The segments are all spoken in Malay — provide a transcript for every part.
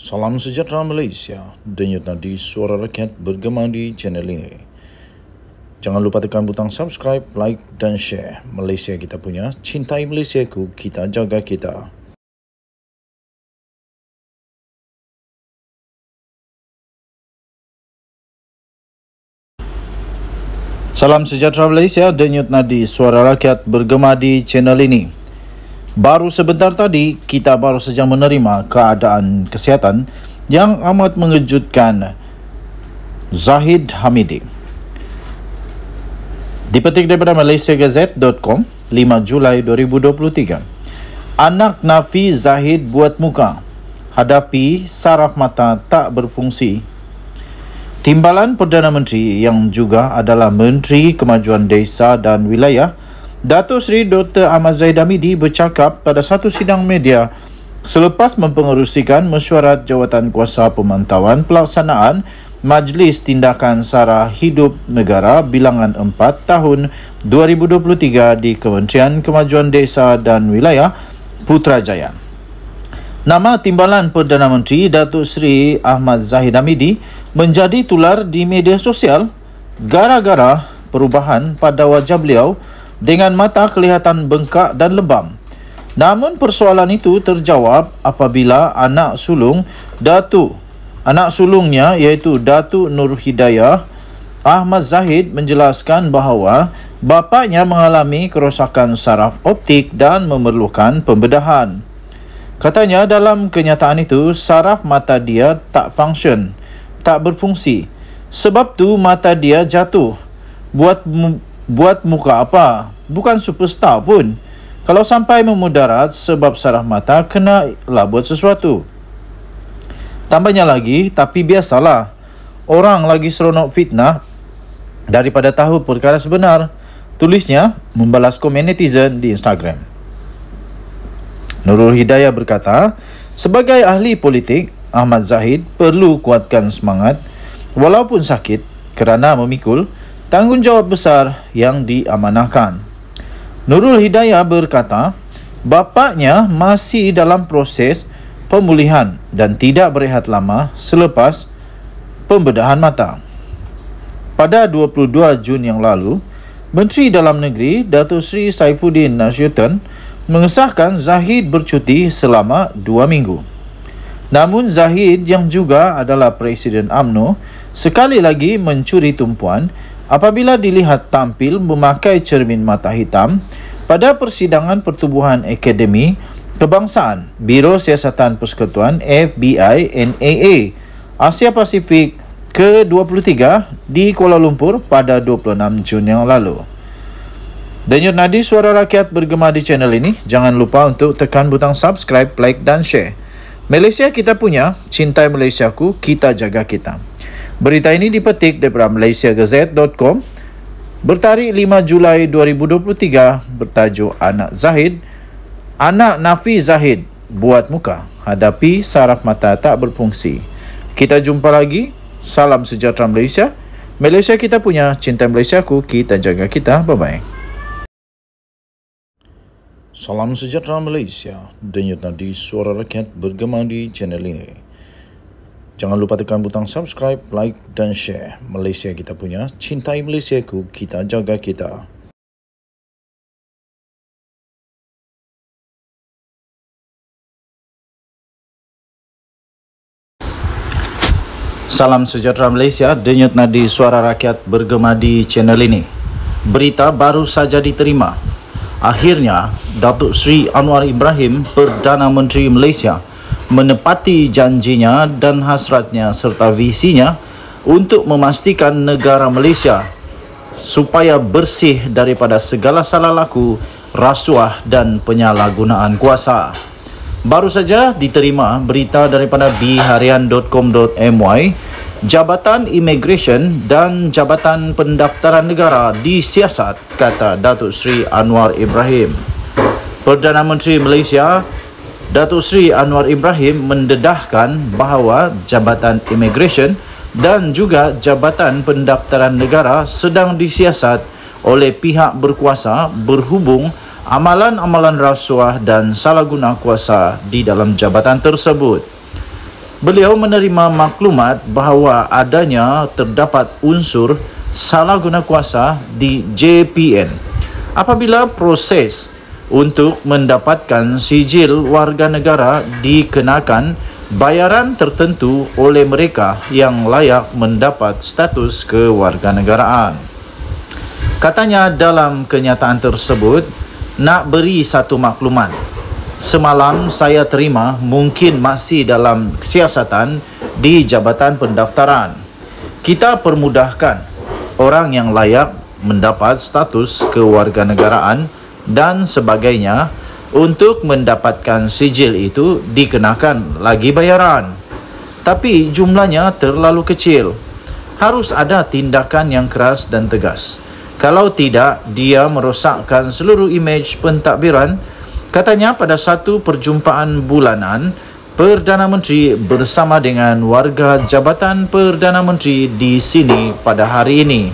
Salam sejahtera Malaysia, denyut nadi suara rakyat bergema di channel ini. Jangan lupa tekan butang subscribe, like dan share. Malaysia kita punya, cintai Malaysiaku, kita jaga kita. Salam sejahtera Malaysia, denyut nadi suara rakyat bergema di channel ini. Baru sebentar tadi, kita baru saja menerima keadaan kesihatan yang amat mengejutkan Zahid Hamidi. Dipetik daripada malaysiagazette.com 5 Julai 2023. Anak Nafi Zahid buat muka, hadapi saraf mata tak berfungsi. Timbalan Perdana Menteri yang juga adalah Menteri Kemajuan Desa dan Wilayah, Datuk Seri Dr. Ahmad Zahid Hamidi bercakap pada satu sidang media selepas mempengerusikan mesyuarat Jawatankuasa Pemantauan Pelaksanaan Majlis Tindakan Sara Hidup Negara Bilangan 4 tahun 2023 di Kementerian Kemajuan Desa dan Wilayah Putrajaya. Nama timbalan Perdana Menteri Datuk Seri Ahmad Zahid Hamidi menjadi tular di media sosial gara-gara perubahan pada wajah beliau dengan mata kelihatan bengkak dan lebam. Namun persoalan itu terjawab apabila anak sulungnya iaitu Datuk Nur Hidayah Ahmad Zahid menjelaskan bahawa bapaknya mengalami kerosakan saraf optik dan memerlukan pembedahan. Katanya dalam kenyataan itu saraf mata dia tak berfungsi. Sebab tu mata dia jatuh. Buat muka apa? Bukan superstar pun. Kalau sampai memudarat sebab saraf mata, kenalah buat sesuatu. Tambahnya lagi, tapi biasalah. Orang lagi seronok fitnah daripada tahu perkara sebenar. Tulisnya membalas komen netizen di Instagram. Nurul Hidayah berkata, sebagai ahli politik, Ahmad Zahid perlu kuatkan semangat walaupun sakit kerana memikul tanggungjawab besar yang diamanahkan. Nurul Hidayah berkata, bapaknya masih dalam proses pemulihan dan tidak berehat lama selepas pembedahan mata. Pada 22 Jun yang lalu, Menteri Dalam Negeri Datuk Seri Saifuddin Nasyuddin mengesahkan Zahid bercuti selama 2 minggu. Namun Zahid yang juga adalah Presiden UMNO sekali lagi mencuri tumpuan apabila dilihat tampil memakai cermin mata hitam pada persidangan Pertubuhan Akademi Kebangsaan Biro Siasatan Persekutuan FBI NAA Asia Pasifik ke-23 di Kuala Lumpur pada 26 Jun yang lalu. Denyut nadi suara rakyat bergema di channel ini. Jangan lupa untuk tekan butang subscribe, like dan share. Malaysia kita punya, cintai Malaysiaku, kita jaga kita. Berita ini dipetik daripada malaysiagazette.com bertarikh 5 Julai 2023 bertajuk Anak Nafi Zahid buat muka, hadapi saraf mata tak berfungsi. Kita jumpa lagi. Salam sejahtera Malaysia. Malaysia kita punya, cinta Malaysiaku, kita jaga kita. Bye-bye. Salam sejahtera Malaysia, denyut nadi suara rakyat bergema di channel ini. Jangan lupa tekan butang subscribe, like dan share. Malaysia kita punya, cintai Malaysiaku, kita jaga kita. Salam sejahtera Malaysia, denyut nadi suara rakyat bergema di channel ini. Berita baru saja diterima. Akhirnya, Datuk Seri Anwar Ibrahim, Perdana Menteri Malaysia, menepati janjinya dan hasratnya serta visinya untuk memastikan negara Malaysia supaya bersih daripada segala salah laku, rasuah dan penyalahgunaan kuasa. Baru saja diterima berita daripada bharian.com.my, Jabatan Immigration dan Jabatan Pendaftaran Negara disiasat, kata Datuk Seri Anwar Ibrahim. Perdana Menteri Malaysia Datuk Seri Anwar Ibrahim mendedahkan bahawa Jabatan Immigration dan juga Jabatan Pendaftaran Negara sedang disiasat oleh pihak berkuasa berhubung amalan-amalan rasuah dan salah guna kuasa di dalam jabatan tersebut. Beliau menerima maklumat bahawa adanya terdapat unsur salah guna kuasa di JPN apabila proses untuk mendapatkan sijil warga negara dikenakan bayaran tertentu oleh mereka yang layak mendapat status kewarganegaraan. Katanya dalam kenyataan tersebut, nak beri satu maklumat. Semalam saya terima mungkin masih dalam siasatan di Jabatan Pendaftaran. Kita permudahkan orang yang layak mendapat status kewarganegaraan dan sebagainya. Untuk mendapatkan sijil itu dikenakan lagi bayaran. Tapi jumlahnya terlalu kecil. Harus ada tindakan yang keras dan tegas. Kalau tidak, dia merosakkan seluruh imej pentadbiran. Katanya pada satu perjumpaan bulanan, Perdana Menteri bersama dengan warga Jabatan Perdana Menteri di sini pada hari ini.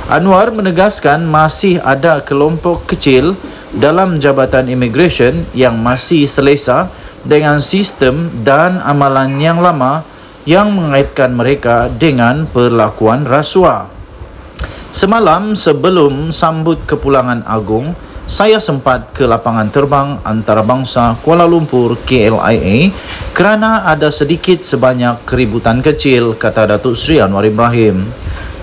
Anwar menegaskan masih ada kelompok kecil dalam Jabatan Immigration yang masih selesa dengan sistem dan amalan yang lama yang mengaitkan mereka dengan perlakuan rasuah. Semalam sebelum sambut kepulangan agung, saya sempat ke lapangan terbang antarabangsa Kuala Lumpur KLIA kerana ada sedikit sebanyak keributan kecil, kata Datuk Seri Anwar Ibrahim.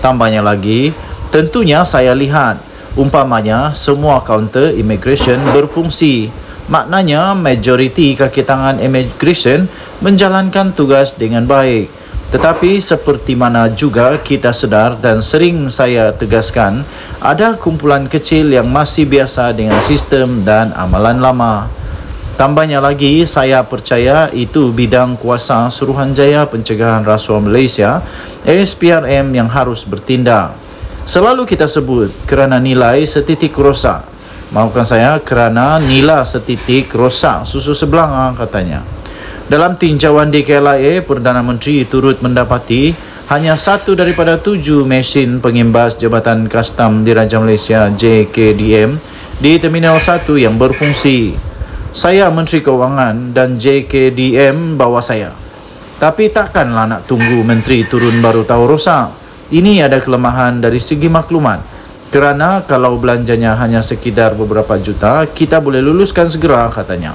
Tambahnya lagi, tentunya saya lihat umpamanya semua kaunter immigration berfungsi. Maknanya majoriti kaki tangan immigration menjalankan tugas dengan baik. Tetapi seperti mana juga kita sedar dan sering saya tegaskan, ada kumpulan kecil yang masih biasa dengan sistem dan amalan lama. Tambahnya lagi, saya percaya itu bidang kuasa Suruhanjaya Pencegahan Rasuah Malaysia SPRM yang harus bertindak. Selalu kita sebut kerana nilai setitik rosak. Maafkan saya, kerana nilai setitik rosak susu sebelang, katanya. Dalam tinjauan di KLIA, Perdana Menteri turut mendapati hanya satu daripada 7 mesin pengimbas Jabatan Kastam Diraja Malaysia JKDM di Terminal 1 yang berfungsi. Saya Menteri Kewangan dan JKDM bawa saya. Tapi takkanlah nak tunggu Menteri turun baru tahu rosak. Ini ada kelemahan dari segi maklumat. Kerana kalau belanjanya hanya sekadar beberapa juta, kita boleh luluskan segera, katanya.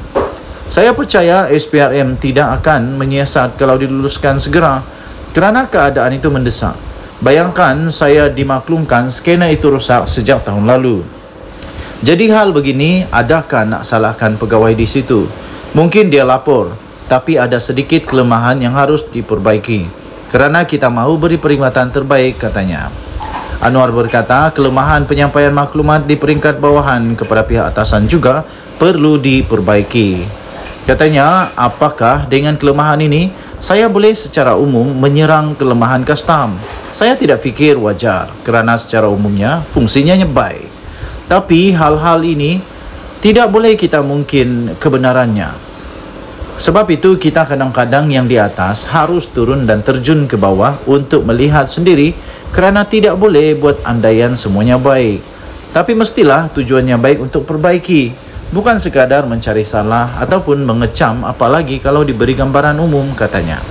Saya percaya SPRM tidak akan menyiasat kalau diluluskan segera kerana keadaan itu mendesak. Bayangkan saya dimaklumkan skena itu rosak sejak tahun lalu. Jadi hal begini, adakah nak salahkan pegawai di situ? Mungkin dia lapor, tapi ada sedikit kelemahan yang harus diperbaiki. Kerana kita mahu beri peringatan terbaik, katanya. Anwar berkata kelemahan penyampaian maklumat di peringkat bawahan kepada pihak atasan juga perlu diperbaiki. Katanya, apakah dengan kelemahan ini saya boleh secara umum menyerang kelemahan kastam? Saya tidak fikir wajar kerana secara umumnya fungsinya baik. Tapi hal-hal ini tidak boleh kita mungkin kebenarannya. Sebab itu kita kadang-kadang yang di atas harus turun dan terjun ke bawah untuk melihat sendiri kerana tidak boleh buat andaian semuanya baik. Tapi mestilah tujuannya baik untuk perbaiki. Bukan sekadar mencari salah ataupun mengecam, apalagi kalau diberi gambaran umum, katanya.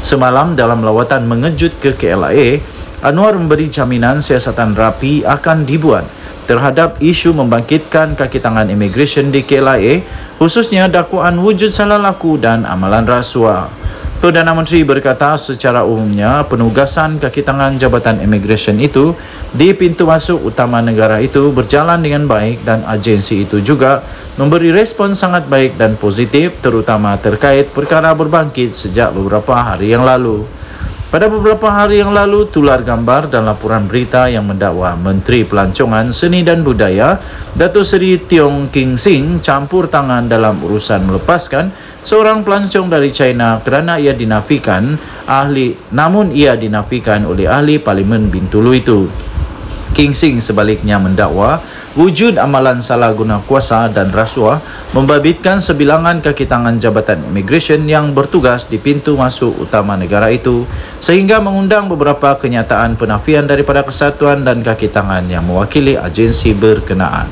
Semalam dalam lawatan mengejut ke KLIA, Anwar memberi jaminan siasatan rapi akan dibuat terhadap isu membangkitkan kaki tangan immigration di KLIA, khususnya dakwaan wujud salah laku dan amalan rasuah. Perdana Menteri berkata secara umumnya penugasan kaki tangan Jabatan Immigration itu di pintu masuk utama negara itu berjalan dengan baik dan agensi itu juga memberi respon sangat baik dan positif terutama terkait perkara berbangkit sejak beberapa hari yang lalu. Pada beberapa hari yang lalu tular gambar dan laporan berita yang mendakwa Menteri Pelancongan Seni dan Budaya Datuk Seri Tiong King Sing campur tangan dalam urusan melepaskan seorang pelancong dari China kerana ia dinafikan oleh ahli Parlimen Bintulu itu. King Sing sebaliknya mendakwa wujud amalan salah guna kuasa dan rasuah membabitkan sebilangan kaki tangan Jabatan Immigration yang bertugas di pintu masuk utama negara itu sehingga mengundang beberapa kenyataan penafian daripada kesatuan dan kaki tangan yang mewakili agensi berkenaan.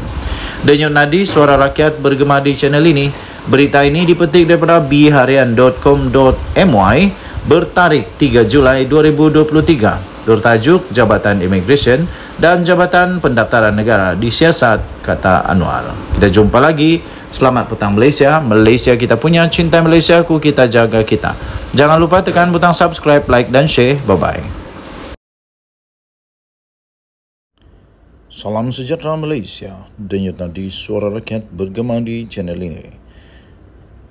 Denyut nadi suara rakyat bergema di channel ini. Berita ini dipetik daripada bharian.com.my bertarikh 3 Julai 2023. Bertajuk Jabatan Immigration dan Jabatan Pendaftaran Negara disiasat, kata Anwar. Kita jumpa lagi. Selamat petang Malaysia. Malaysia kita punya, cinta Malaysia ku, kita jaga kita. Jangan lupa tekan butang subscribe, like dan share. Bye-bye. Salam sejahtera Malaysia. Denyut nadi suara rakyat bergema di channel ini.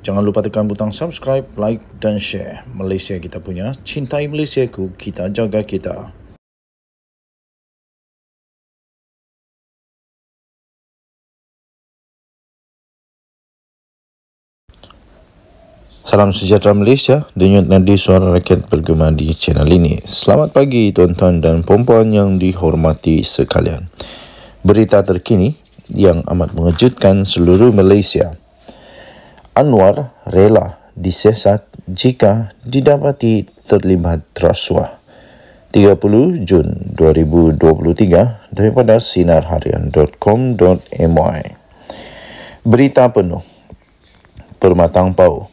Jangan lupa tekan butang subscribe, like dan share. Malaysia kita punya, cintai Malaysia ku, kita jaga kita. Salam sejahtera Malaysia, denyut nadi suara rakyat bergema di channel ini. Selamat pagi tuan-tuan dan puan-puan yang dihormati sekalian. Berita terkini yang amat mengejutkan seluruh Malaysia. Anwar rela disiasat jika didapati terlibat rasuah. 30 Jun 2023 daripada sinarharian.com.my. Berita penuh. Permatang Pau.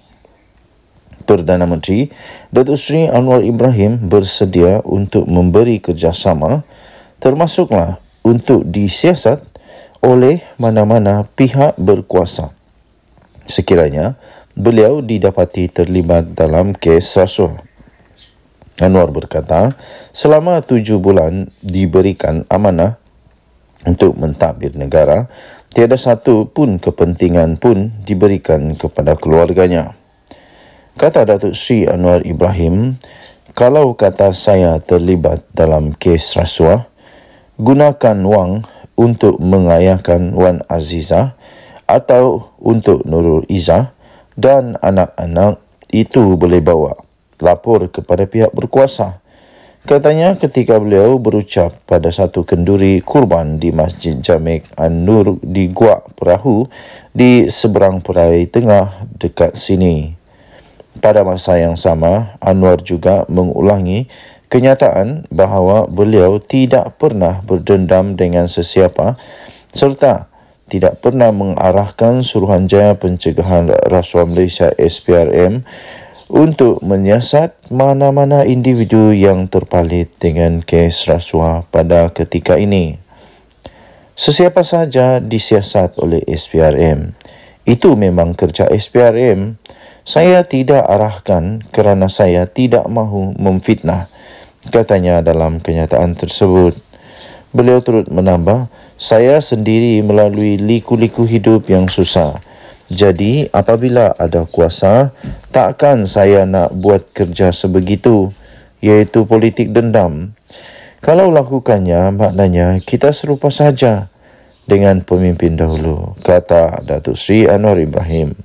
Perdana Menteri Datuk Seri Anwar Ibrahim bersedia untuk memberi kerjasama, termasuklah untuk disiasat oleh mana-mana pihak berkuasa sekiranya beliau didapati terlibat dalam kes rasuah. Anwar berkata, selama 7 bulan diberikan amanah untuk mentadbir negara, tiada satu pun kepentingan pun diberikan kepada keluarganya. Kata Datuk Seri Anwar Ibrahim, kalau kata saya terlibat dalam kes rasuah, gunakan wang untuk mengayahkan Wan Azizah atau untuk Nurul Izzah dan anak-anak itu boleh bawa lapor kepada pihak berkuasa. Katanya ketika beliau berucap pada satu kenduri kurban di Masjid Jamek An-Nur di Guak Perahu di seberang Perai Tengah dekat sini. Pada masa yang sama, Anwar juga mengulangi kenyataan bahawa beliau tidak pernah berdendam dengan sesiapa serta tidak pernah mengarahkan Suruhanjaya Pencegahan Rasuah Malaysia SPRM untuk menyiasat mana-mana individu yang terpalit dengan kes rasuah pada ketika ini. Sesiapa sahaja disiasat oleh SPRM. Itu memang kerja SPRM. Saya tidak arahkan kerana saya tidak mahu memfitnah, katanya dalam kenyataan tersebut. Beliau turut menambah, saya sendiri melalui liku-liku hidup yang susah. Jadi apabila ada kuasa, takkan saya nak buat kerja sebegitu, iaitu politik dendam. Kalau lakukannya, maknanya kita serupa saja dengan pemimpin dahulu, kata Datuk Seri Anwar Ibrahim.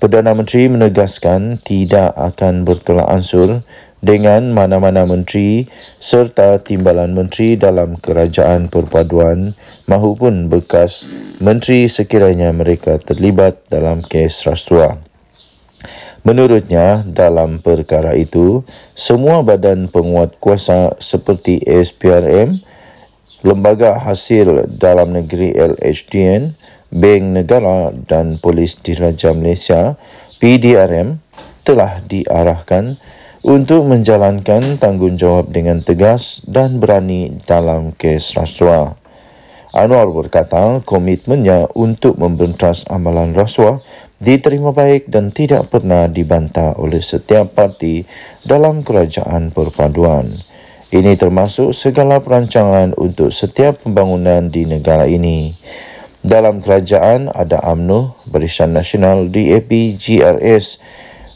Perdana Menteri menegaskan tidak akan bertolak ansur dengan mana-mana menteri serta timbalan menteri dalam kerajaan perpaduan mahupun bekas menteri sekiranya mereka terlibat dalam kes rasuah. Menurutnya, dalam perkara itu, semua badan penguat kuasa seperti SPRM, Lembaga Hasil Dalam Negeri LHDN, Bank Negara dan Polis Diraja Malaysia PDRM telah diarahkan untuk menjalankan tanggungjawab dengan tegas dan berani dalam kes rasuah. Anwar berkata komitmennya untuk membentas amalan rasuah diterima baik dan tidak pernah dibantah oleh setiap parti dalam kerajaan perpaduan. Ini termasuk segala perancangan untuk setiap pembangunan di negara ini. Dalam kerajaan ada UMNO, Barisan Nasional, DAP, GRS,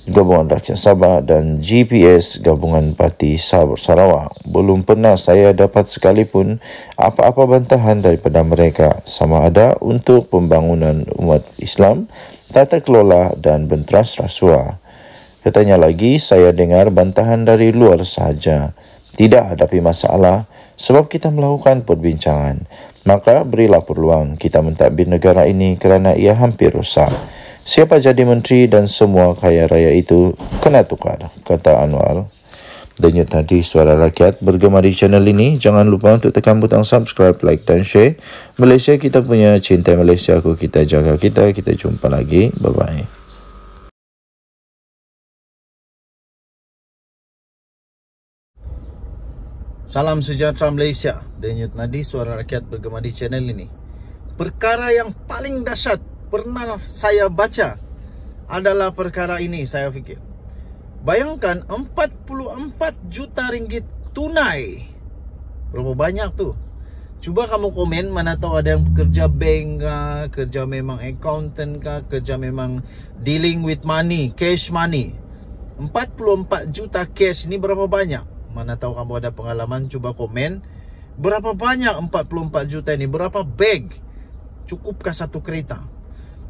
Gabungan Rakyat Sabah dan GPS, Gabungan Parti Sarawak. Belum pernah saya dapat sekalipun apa-apa bantahan daripada mereka, sama ada untuk pembangunan umat Islam, tata kelola dan benteras rasuah. Katanya lagi, saya dengar bantahan dari luar sahaja. Tidak hadapi masalah sebab kita melakukan perbincangan. Maka berilah peluang kita mentadbir negara ini kerana ia hampir rosak. Siapa jadi menteri dan semua kaya raya itu kena tukar, kata Anwar. Denyut Nadi Suara Rakyat bergema di channel ini. Jangan lupa untuk tekan butang subscribe, like dan share. Malaysia kita punya, cinta Malaysia aku, kita jaga kita. Kita jumpa lagi. Bye-bye. Salam sejahtera Malaysia. Denyut Nadi Suara Rakyat bergema di channel ini. Perkara yang paling dahsyat pernah saya baca adalah perkara ini, saya fikir. Bayangkan 44 juta ringgit tunai. Berapa banyak tu? Cuba kamu komen, mana tahu ada yang kerja bank kah, kerja memang accountant kah, kerja memang dealing with money, cash money. 44 juta cash ni berapa banyak? Mana tahu kamu ada pengalaman, coba komen. Berapa banyak 44 juta ini? Berapa bag? Cukupkah satu kereta?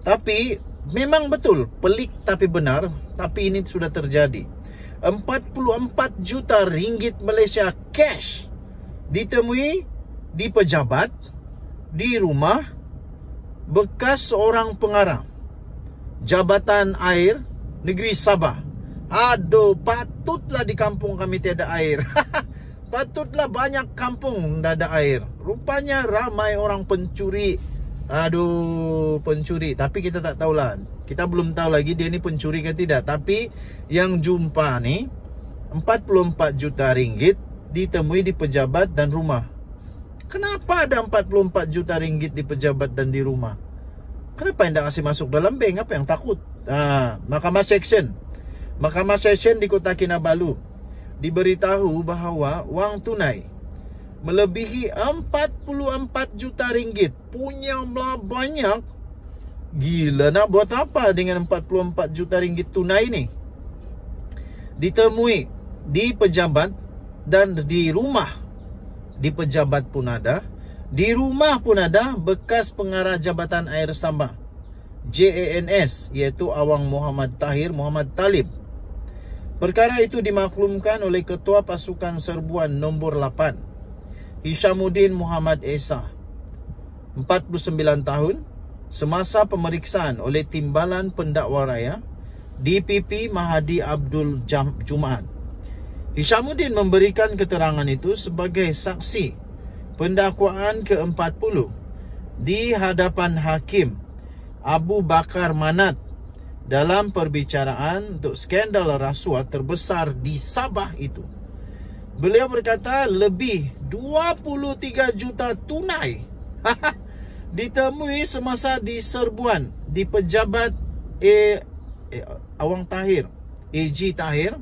Tapi memang betul, pelik tapi benar. Tapi ini sudah terjadi. 44 juta ringgit Malaysia cash ditemui di pejabat, di rumah bekas seorang pengarah Jabatan Air Negeri Sabah. Aduh, patutlah di kampung kami tiada air. Patutlah banyak kampung tak ada air. Rupanya ramai orang pencuri. Aduh, pencuri. Tapi kita tak tahulah. Kita belum tahu lagi dia ni pencuri ke tidak. Tapi yang jumpa ni 44 juta ringgit ditemui di pejabat dan rumah. Kenapa ada 44 juta ringgit di pejabat dan di rumah? Kenapa tidak kasih masuk dalam bank? Apa yang takut? Mahkamah Seksyen di Kota Kinabalu diberitahu bahawa wang tunai melebihi 44 juta ringgit. Punya banyak. Gila, nak buat apa dengan 44 juta ringgit tunai ni? Ditemui di pejabat dan di rumah. Di pejabat pun ada, di rumah pun ada bekas pengarah Jabatan Air Sabah, JANS, iaitu Awang Muhammad Talib. Perkara itu dimaklumkan oleh Ketua Pasukan Serbuan nombor 8, Hishamuddin Muhammad Esa, 49 tahun, semasa pemeriksaan oleh Timbalan Pendakwa Raya DPP Mahadi Abdul Jumaat. Hishamuddin memberikan keterangan itu sebagai saksi pendakwaan ke-40 di hadapan Hakim Abu Bakar Manat dalam perbicaraan untuk skandal rasuah terbesar di Sabah itu. Beliau berkata lebih 23 juta tunai ditemui semasa di serbuan di pejabat Awang Tahir, AG Tahir,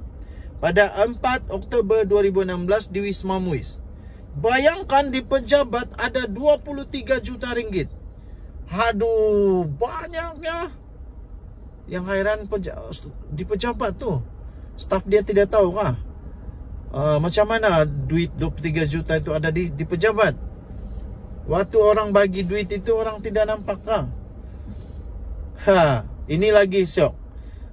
pada 4 Oktober 2016 di Wisma Muiz. Bayangkan di pejabat ada 23 juta ringgit. Aduh, banyaknya. Yang hairan di pejabat tu, staf dia tidak tahu kah? Macam mana duit 23 juta itu ada di pejabat? Waktu orang bagi duit itu orang tidak nampak kah? Ini lagi syok.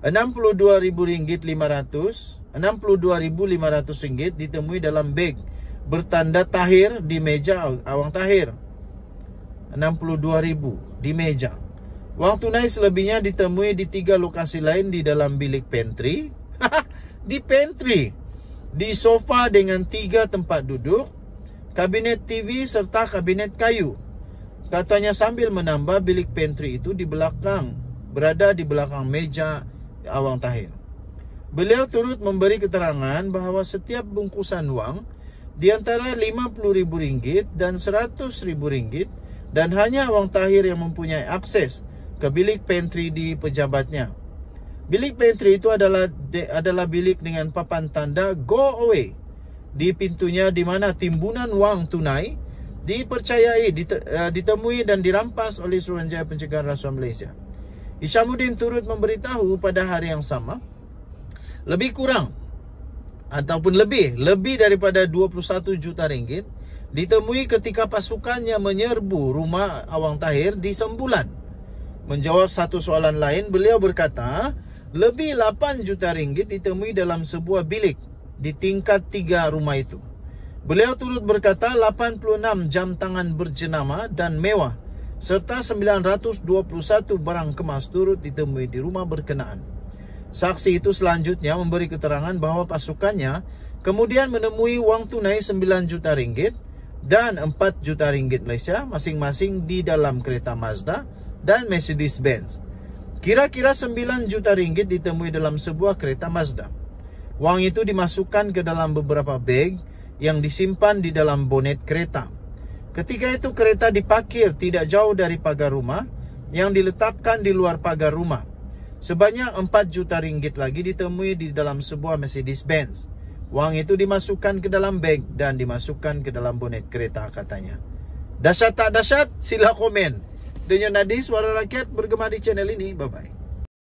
RM62.500 ditemui dalam beg bertanda Tahir di meja Awang Tahir. 62,000 di meja. Wang tunai selebihnya ditemui di 3 lokasi lain, di dalam bilik pantry, di pantry, di sofa dengan 3 tempat duduk, kabinet TV serta kabinet kayu. Katanya sambil menambah, bilik pantry itu di belakang, berada di belakang meja Awang Tahir. Beliau turut memberi keterangan bahawa setiap bungkusan wang di antara RM50,000 dan RM100,000, dan hanya Awang Tahir yang mempunyai akses ke bilik pantry di pejabatnya. Bilik pantry itu adalah bilik dengan papan tanda go away di pintunya, di mana timbunan wang tunai dipercayai ditemui dan dirampas oleh Suruhanjaya Pencegahan Rasuah Malaysia. Hishamuddin turut memberitahu pada hari yang sama, lebih kurang ataupun lebih daripada 21 juta ringgit ditemui ketika pasukannya menyerbu rumah Awang Tahir di Sembulan. Menjawab satu soalan lain, beliau berkata lebih 8 juta ringgit ditemui dalam sebuah bilik di tingkat 3 rumah itu. Beliau turut berkata 86 jam tangan berjenama dan mewah serta 921 barang kemas turut ditemui di rumah berkenaan. Saksi itu selanjutnya memberi keterangan bahawa pasukannya Kemudian menemui wang tunai 9 juta ringgit dan 4 juta ringgit Malaysia masing-masing di dalam kereta Mazda dan Mercedes-Benz. Kira-kira 9 juta ringgit ditemui dalam sebuah kereta Mazda. Wang itu dimasukkan ke dalam beberapa beg yang disimpan di dalam bonet kereta. Ketika itu kereta diparkir tidak jauh dari pagar rumah yang diletakkan di luar pagar rumah. Sebanyak 4 juta ringgit lagi ditemui di dalam sebuah Mercedes-Benz. Wang itu dimasukkan ke dalam beg dan dimasukkan ke dalam bonet kereta katanya. Dahsyat tak dahsyat? Sila komen. Dengan Nadi, Suara Rakyat bergema di channel ini. Bye-bye.